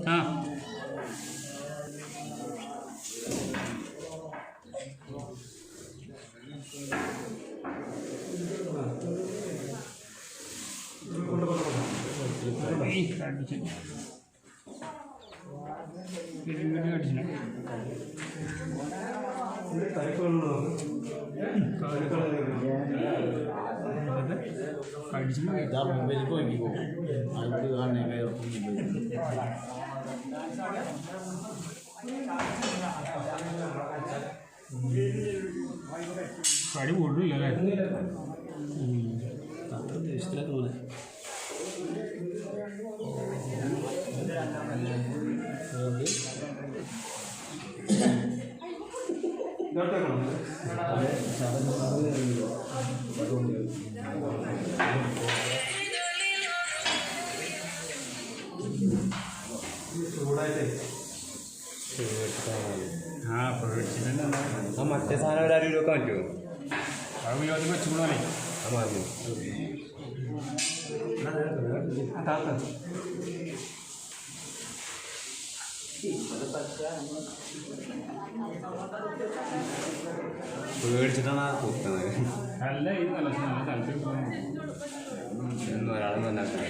ആ മുംബൈയിലേക്ക് പോയിക്കോ അത് കാണാൻ കടി കൊള്ളില്ലല്ലേ അത്ര ദേശത്തിലൊക്കെ തോന്നുന്നത് ആ പേടിച്ചിട്ടുണ്ട് ആ മറ്റേ സാധനം ഒരു അരിയിലൊക്കെ പറ്റുമോ അത് വിനോദം വെച്ചുകൂടാനേ ആ മതി പേടിച്ചിട്ടാണ് കുത്തുന്നത് നല്ല ഇത് നല്ല നല്ല താല്പര്യം എന്നും ഒരാൾ നന്നാക്കാൻ